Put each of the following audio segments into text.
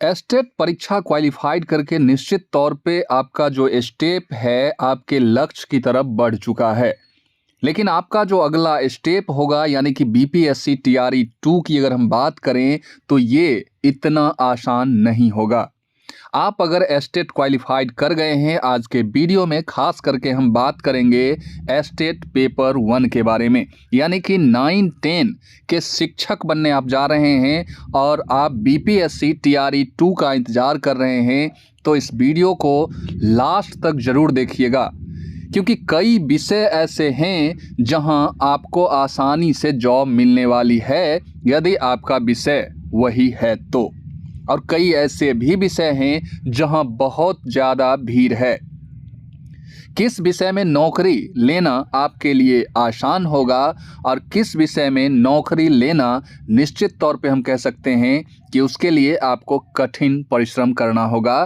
Estate परीक्षा qualified करके निश्चित तौर पे आपका जो स्टेप है आपके लक्ष्य की तरफ बढ़ चुका है। लेकिन आपका जो अगला स्टेप होगा यानी कि बीपीएससी टीआरई 2 की अगर हम बात करें तो ये इतना आसान नहीं होगा। आप अगर एस्टेट क्वालिफाइड कर गए हैं, आज के वीडियो में खास करके हम बात करेंगे एस्टेट पेपर 1 के बारे में, यानी कि 9-10 के शिक्षक बनने आप जा रहे हैं और आप बीपीएससी टीआरई 2 का इंतज़ार कर रहे हैं तो इस वीडियो को लास्ट तक ज़रूर देखिएगा, क्योंकि कई विषय ऐसे हैं जहां आपको आसानी से जॉब मिलने वाली है यदि आपका विषय वही है तो, और कई ऐसे भी विषय हैं जहां बहुत ज़्यादा भीड़ है। किस विषय में नौकरी लेना आपके लिए आसान होगा और किस विषय में नौकरी लेना निश्चित तौर पे हम कह सकते हैं कि उसके लिए आपको कठिन परिश्रम करना होगा।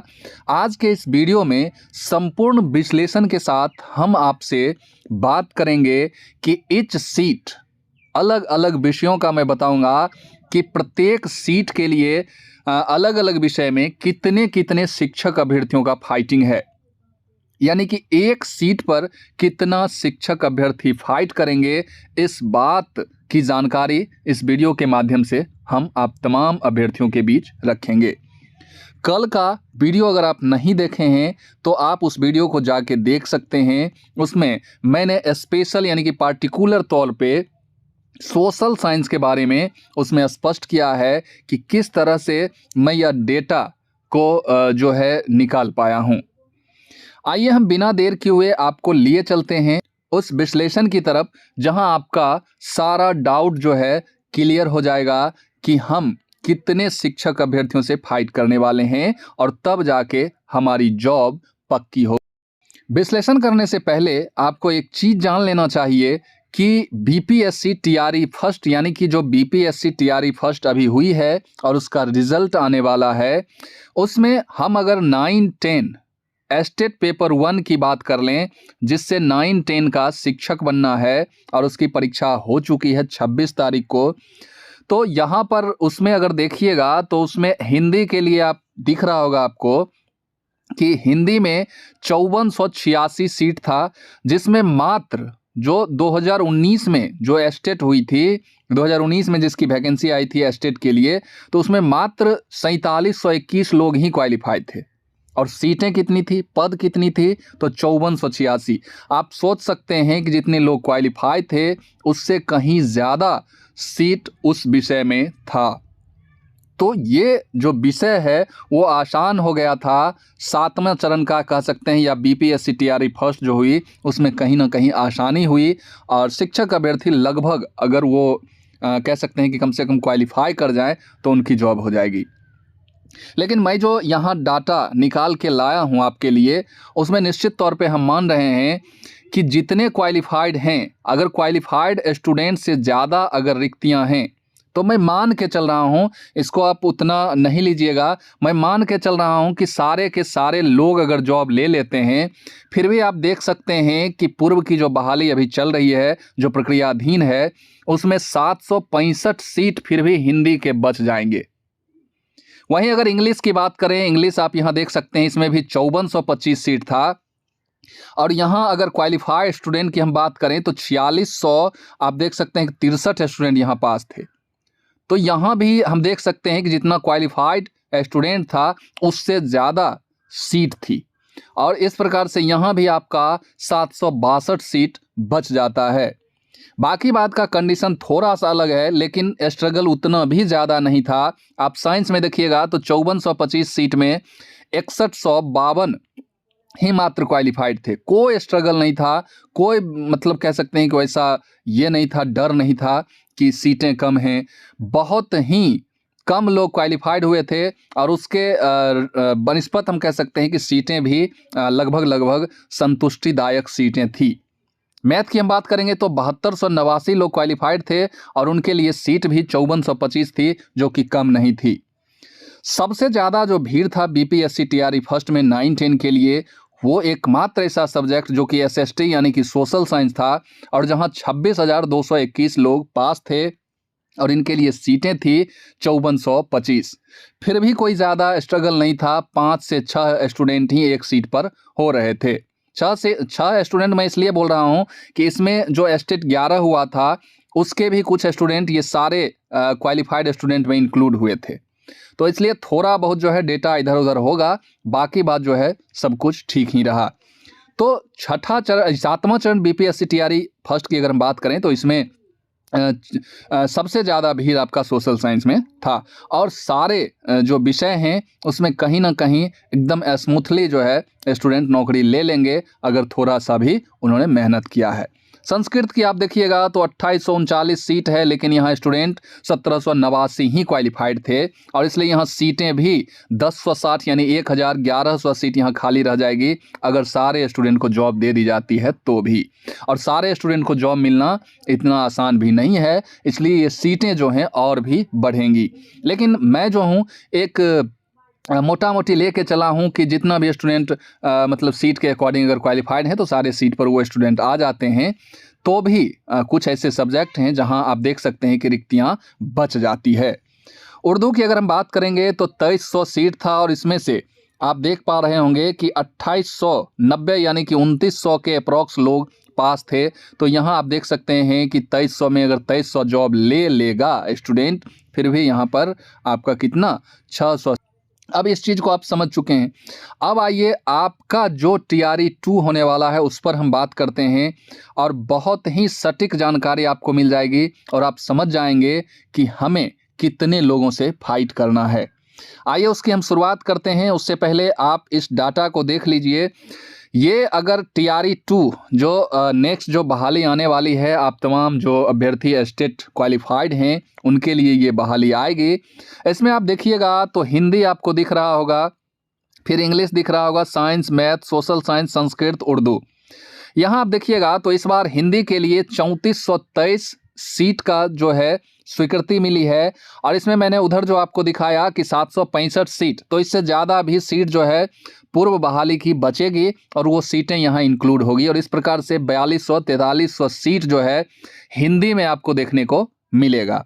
आज के इस वीडियो में संपूर्ण विश्लेषण के साथ हम आपसे बात करेंगे कि ईच सीट, अलग अलग विषयों का मैं बताऊंगा कि प्रत्येक सीट के लिए अलग अलग विषय में कितने कितने शिक्षक अभ्यर्थियों का फाइटिंग है, यानी कि एक सीट पर कितना शिक्षक अभ्यर्थी फाइट करेंगे। इस बात की जानकारी इस वीडियो के माध्यम से हम आप तमाम अभ्यर्थियों के बीच रखेंगे। कल का वीडियो अगर आप नहीं देखे हैं तो आप उस वीडियो को जाके देख सकते हैं। उसमें मैंने स्पेशल यानी कि पार्टिकुलर तौर पे सोशल साइंस के बारे में उसमें स्पष्ट किया है कि किस तरह से मैं यह डेटा को जो है निकाल पाया हूं। आइए हम बिना देर किए हुए आपको लिए चलते हैं उस विश्लेषण की तरफ जहां आपका सारा डाउट जो है क्लियर हो जाएगा कि हम कितने शिक्षक अभ्यर्थियों से फाइट करने वाले हैं और तब जाके हमारी जॉब पक्की हो। विश्लेषण करने से पहले आपको एक चीज़ जान लेना चाहिए कि बीपीएससी टीआरई फर्स्ट, यानी कि जो बीपीएससी टीआरई फर्स्ट अभी हुई है और उसका रिजल्ट आने वाला है, उसमें हम अगर 9-10 एस्टेट पेपर 1 की बात कर लें जिससे 9-10 का शिक्षक बनना है और उसकी परीक्षा हो चुकी है 26 तारीख को, तो यहाँ पर उसमें अगर देखिएगा तो उसमें हिंदी के लिए आप दिख रहा होगा आपको कि हिंदी में 5486 सीट था, जिसमें मात्र जो 2019 में जो एस्टेट हुई थी, 2019 में जिसकी वैकेंसी आई थी एस्टेट के लिए, तो उसमें मात्र 4721 लोग ही क्वालिफाइड थे। और सीटें कितनी थी, पद कितनी थी, तो 5486। आप सोच सकते हैं कि जितने लोग क्वालिफाई थे उससे कहीं ज़्यादा सीट उस विषय में था। तो ये जो विषय है वो आसान हो गया था। 7वां चरण का कह सकते हैं, या बीपीएससी टीआरई फर्स्ट जो हुई उसमें कहीं ना कहीं आसानी हुई और शिक्षक अभ्यर्थी लगभग अगर वो कह सकते हैं कि कम से कम क्वालिफाई कर जाएं तो उनकी जॉब हो जाएगी। लेकिन मैं जो यहाँ डाटा निकाल के लाया हूँ आपके लिए, उसमें निश्चित तौर पे हम मान रहे हैं कि जितने क्वालिफाइड हैं, अगर क्वालिफाइड स्टूडेंट से ज़्यादा अगर रिक्तियाँ हैं तो मैं मान के चल रहा हूँ, इसको आप उतना नहीं लीजिएगा, मैं मान के चल रहा हूँ कि सारे के सारे लोग अगर जॉब ले लेते हैं, फिर भी आप देख सकते हैं कि पूर्व की जो बहाली अभी चल रही है, जो प्रक्रियाधीन है, उसमें 765 सीट फिर भी हिंदी के बच जाएंगे। वहीं अगर इंग्लिश की बात करें, इंग्लिश आप यहाँ देख सकते हैं, इसमें भी 5425 सीट था। और यहाँ अगर क्वालिफाइड स्टूडेंट की हम बात करें तो 4600 आप देख सकते हैं कि 63 स्टूडेंट यहाँ पास थे। तो यहाँ भी हम देख सकते हैं कि जितना क्वालिफाइड स्टूडेंट था उससे ज़्यादा सीट थी, और इस प्रकार से यहाँ भी आपका 762 सीट बच जाता है। बाकी बात का कंडीशन थोड़ा सा अलग है, लेकिन स्ट्रगल उतना भी ज़्यादा नहीं था। आप साइंस में देखिएगा तो 5425 सीट में 6152 ही मात्र क्वालिफाइड थे। कोई स्ट्रगल नहीं था, कोई मतलब कह सकते हैं कि वैसा ये नहीं था, डर नहीं था कि सीटें कम हैं। बहुत ही कम लोग क्वालिफाइड हुए थे और उसके बनिस्पत हम कह सकते हैं कि सीटें भी लगभग संतुष्टिदायक सीटें थी। मैथ की हम बात करेंगे तो 7289 लोग क्वालिफाइड थे और उनके लिए सीट भी 5425 थी, जो कि कम नहीं थी। सबसे ज़्यादा जो भीड़ था बीपीएससी टीआरई फर्स्ट में 9-10 के लिए, वो एकमात्र ऐसा सब्जेक्ट जो कि एसएसटी यानी कि सोशल साइंस था, और जहां 26,221 लोग पास थे और इनके लिए सीटें थी 5425। फिर भी कोई ज़्यादा स्ट्रगल नहीं था, 5 से 6 स्टूडेंट ही एक सीट पर हो रहे थे। 6 स्टूडेंट मैं इसलिए बोल रहा हूँ कि इसमें जो स्टेट 11 हुआ था उसके भी कुछ स्टूडेंट ये सारे क्वालिफाइड स्टूडेंट में इंक्लूड हुए थे, तो इसलिए थोड़ा बहुत जो है डेटा इधर उधर होगा, बाकी बात जो है सब कुछ ठीक ही रहा। तो छठा चरण, 7वां चरण बीपीएससी टीआरई फर्स्ट की अगर हम बात करें तो इसमें सबसे ज़्यादा भीड़ आपका सोशल साइंस में था, और सारे जो विषय हैं उसमें कहीं ना कहीं एकदम स्मूथली जो है स्टूडेंट नौकरी ले लेंगे अगर थोड़ा सा भी उन्होंने मेहनत किया है। संस्कृत की आप देखिएगा तो 2839 सीट है, लेकिन यहाँ स्टूडेंट 1789 ही क्वालिफाइड थे, और इसलिए यहाँ सीटें भी 1060 यानी 1100 सीट यहाँ खाली रह जाएगी अगर सारे स्टूडेंट को जॉब दे दी जाती है तो भी। और सारे स्टूडेंट को जॉब मिलना इतना आसान भी नहीं है, इसलिए ये सीटें जो हैं और भी बढ़ेंगी। लेकिन मैं जो हूँ एक मोटा मोटी लेके चला हूँ कि जितना भी स्टूडेंट मतलब सीट के अकॉर्डिंग अगर क्वालिफाइड है तो सारे सीट पर वो स्टूडेंट आ जाते हैं, तो भी कुछ ऐसे सब्जेक्ट हैं जहां आप देख सकते हैं कि रिक्तियां बच जाती है। उर्दू की अगर हम बात करेंगे तो 2300 सीट था, और इसमें से आप देख पा रहे होंगे कि 2890 यानी कि 2900 के अप्रॉक्स लोग पास थे। तो यहाँ आप देख सकते हैं कि 2300 में अगर 2300 जॉब ले लेगा स्टूडेंट, फिर भी यहाँ पर आपका कितना 600। अब इस चीज़ को आप समझ चुके हैं। अब आइए आपका जो टीआरई 2 होने वाला है उस पर हम बात करते हैं, और बहुत ही सटीक जानकारी आपको मिल जाएगी और आप समझ जाएंगे कि हमें कितने लोगों से फाइट करना है। आइए उसकी हम शुरुआत करते हैं। उससे पहले आप इस डाटा को देख लीजिए। ये अगर टीआरई 2 जो नेक्स्ट जो बहाली आने वाली है, आप तमाम जो अभ्यर्थी स्टेट क्वालिफाइड हैं उनके लिए ये बहाली आएगी। इसमें आप देखिएगा तो हिंदी आपको दिख रहा होगा, फिर इंग्लिश दिख रहा होगा, science, math, social science, Sanskrit, Urdu. यहाँ आप देखिएगा तो इस बार हिंदी के लिए 3423 सीट का जो है स्वीकृति मिली है, और इसमें मैंने उधर जो आपको दिखाया कि 765 सीट, तो इससे ज़्यादा भी सीट जो है पूर्व बहाली की बचेगी और वो सीटें यहाँ इंक्लूड होगी, और इस प्रकार से 4200-4300 सीट जो है हिंदी में आपको देखने को मिलेगा।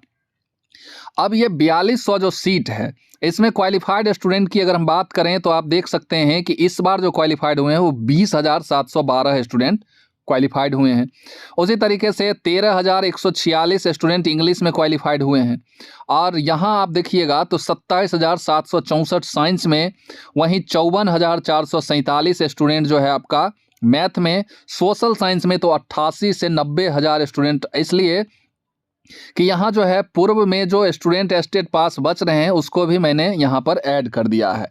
अब ये 4200 जो सीट है इसमें क्वालिफाइड स्टूडेंट की अगर हम बात करें तो आप देख सकते हैं कि इस बार जो क्वालिफाइड हुए हैं वो 20,712 स्टूडेंट क्वालिफाइड हुए हैं। उसी तरीके से 13,146 स्टूडेंट इंग्लिश में क्वालिफाइड हुए हैं, और यहाँ आप देखिएगा तो 27,764 साइंस में, वहीं 54,447 स्टूडेंट जो है आपका मैथ में, सोशल साइंस में तो 88 से 90 हज़ार स्टूडेंट, इसलिए कि यहाँ जो है पूर्व में जो स्टूडेंट स्टेट पास बच रहे हैं उसको भी मैंने यहाँ पर ऐड कर दिया है।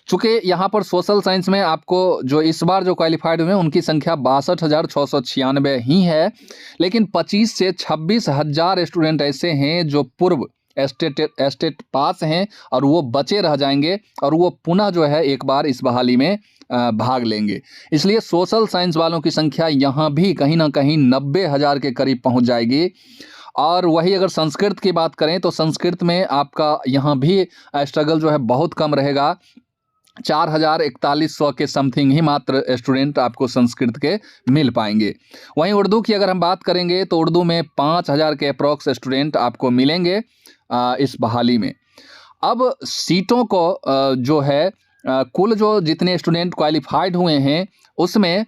चूँकि यहाँ पर सोशल साइंस में आपको जो इस बार जो क्वालिफाइड हुए हैं उनकी संख्या 62,696 ही है, लेकिन 25 से 26 हज़ार स्टूडेंट ऐसे हैं जो पूर्व स्टेट पास हैं और वो बचे रह जाएंगे, और वो पुनः जो है एक बार इस बहाली में भाग लेंगे। इसलिए सोशल साइंस वालों की संख्या यहाँ भी कहीं ना कहीं 90,000 के करीब पहुँच जाएगी। और वही अगर संस्कृत की बात करें तो संस्कृत में आपका यहाँ भी स्ट्रगल जो है बहुत कम रहेगा, 4,4100 के समथिंग ही मात्र स्टूडेंट आपको संस्कृत के मिल पाएंगे। वहीं उर्दू की अगर हम बात करेंगे तो उर्दू में 5,000 के अप्रॉक्स स्टूडेंट आपको मिलेंगे इस बहाली में। अब सीटों को जो है कुल जो जितने स्टूडेंट क्वालिफाइड हुए हैं उसमें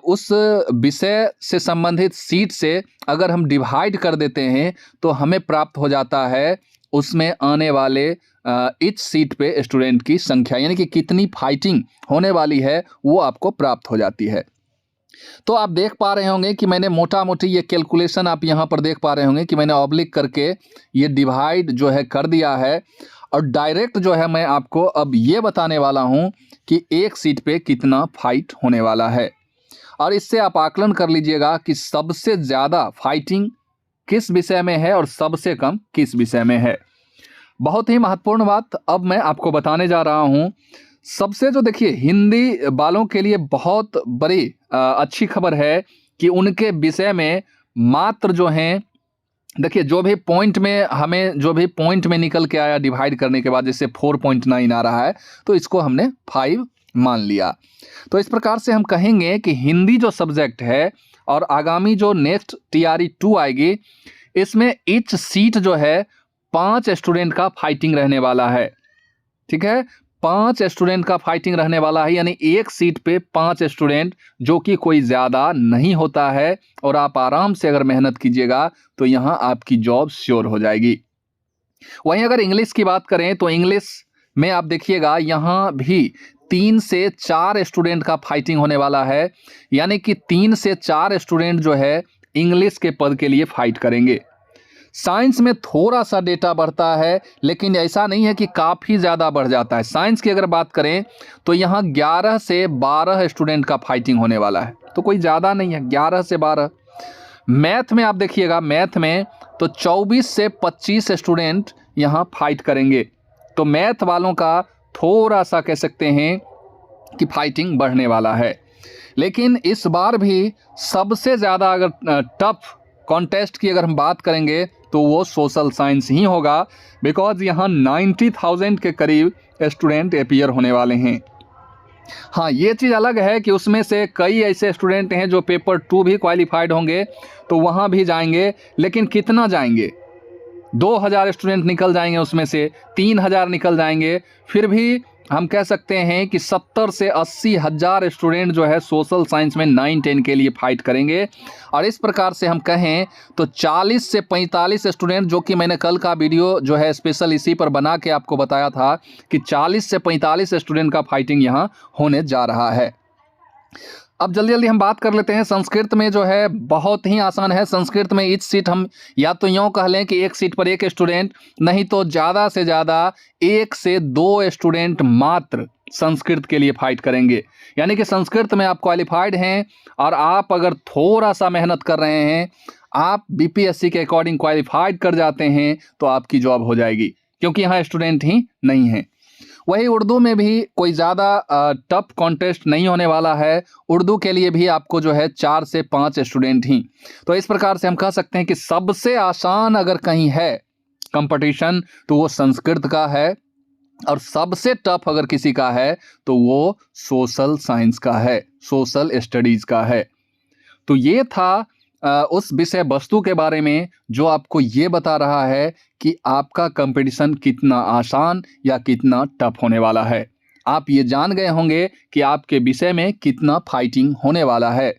उस विषय से संबंधित सीट से अगर हम डिवाइड कर देते हैं तो हमें प्राप्त हो जाता है उसमें आने वाले इस सीट पे स्टूडेंट की संख्या, यानी कि कितनी फाइटिंग होने वाली है वो आपको प्राप्त हो जाती है। तो आप देख पा रहे होंगे कि मैंने मोटा मोटी ये कैलकुलेशन आप यहाँ पर देख पा रहे होंगे कि मैंने ऑब्लिक करके ये डिवाइड जो है कर दिया है, और डायरेक्ट जो है मैं आपको अब ये बताने वाला हूँ कि एक सीट पे कितना फाइट होने वाला है, और इससे आप आकलन कर लीजिएगा कि सबसे ज़्यादा फाइटिंग किस विषय में है और सबसे कम किस विषय में है। बहुत ही महत्वपूर्ण बात अब मैं आपको बताने जा रहा हूँ। सबसे जो देखिए हिंदी वालों के लिए बहुत बड़ी अच्छी खबर है कि उनके विषय में मात्र जो हैं, देखिए जो भी पॉइंट में हमें जो भी पॉइंट में निकल के आया डिवाइड करने के बाद, जैसे 4.9 आ रहा है तो इसको हमने 5 मान लिया। तो इस प्रकार से हम कहेंगे कि हिंदी जो सब्जेक्ट है और आगामी जो नेक्स्ट टीआरई 2 आएगी इसमें ईच सीट जो है 5 स्टूडेंट का फाइटिंग रहने वाला है। ठीक है, 5 स्टूडेंट का फाइटिंग रहने वाला है, यानी एक सीट पे 5 स्टूडेंट, जो कि कोई ज़्यादा नहीं होता है। और आप आराम से अगर मेहनत कीजिएगा तो यहाँ आपकी जॉब श्योर हो जाएगी। वहीं अगर इंग्लिश की बात करें तो इंग्लिश में आप देखिएगा यहाँ भी 3 से 4 स्टूडेंट का फाइटिंग होने वाला है, यानी कि 3 से 4 स्टूडेंट जो है इंग्लिश के पद के लिए फाइट करेंगे। साइंस में थोड़ा सा डेटा बढ़ता है, लेकिन ऐसा नहीं है कि काफ़ी ज़्यादा बढ़ जाता है। साइंस की अगर बात करें तो यहाँ 11 से 12 स्टूडेंट का फाइटिंग होने वाला है, तो कोई ज़्यादा नहीं है, 11 से 12। मैथ में आप देखिएगा, मैथ में तो 24 से 25 स्टूडेंट यहाँ फाइट करेंगे। तो मैथ वालों का थोड़ा सा कह सकते हैं कि फाइटिंग बढ़ने वाला है। लेकिन इस बार भी सबसे ज़्यादा अगर टफ कॉन्टेस्ट की अगर हम बात करेंगे तो वो सोशल साइंस ही होगा, बिकॉज यहाँ 90,000 के करीब स्टूडेंट अपीयर होने वाले हैं। हाँ, ये चीज़ अलग है कि उसमें से कई ऐसे स्टूडेंट हैं जो पेपर 2 भी क्वालिफाइड होंगे तो वहाँ भी जाएंगे, लेकिन कितना जाएंगे? 2000 स्टूडेंट निकल जाएंगे, उसमें से 3000 निकल जाएंगे। फिर भी हम कह सकते हैं कि 70 से 80 हज़ार स्टूडेंट जो है सोशल साइंस में 9-10 के लिए फाइट करेंगे। और इस प्रकार से हम कहें तो 40 से 45 स्टूडेंट, जो कि मैंने कल का वीडियो जो है स्पेशल इसी पर बना के आपको बताया था कि 40 से 45 स्टूडेंट का फाइटिंग यहाँ होने जा रहा है। अब जल्दी जल्दी हम बात कर लेते हैं। संस्कृत में जो है बहुत ही आसान है। संस्कृत में ईच सीट हम या तो यूँ कह लें कि एक सीट पर एक स्टूडेंट, नहीं तो ज़्यादा से ज़्यादा 1 से 2 स्टूडेंट मात्र संस्कृत के लिए फाइट करेंगे। यानी कि संस्कृत में आप क्वालिफाइड हैं और आप अगर थोड़ा सा मेहनत कर रहे हैं, आप बीपीएससी के अकॉर्डिंग क्वालिफाइड कर जाते हैं तो आपकी जॉब हो जाएगी, क्योंकि यहाँ स्टूडेंट ही नहीं हैं। वही उर्दू में भी कोई ज़्यादा टफ कॉन्टेस्ट नहीं होने वाला है। उर्दू के लिए भी आपको जो है 4 से 5 स्टूडेंट ही। तो इस प्रकार से हम कह सकते हैं कि सबसे आसान अगर कहीं है कंपटीशन तो वो संस्कृत का है, और सबसे टफ अगर किसी का है तो वो सोशल साइंस का है, सोशल स्टडीज़ का है। तो ये था उस विषय वस्तु के बारे में जो आपको ये बता रहा है कि आपका कंपटीशन कितना आसान या कितना टफ होने वाला है। आप ये जान गए होंगे कि आपके विषय में कितना फाइटिंग होने वाला है।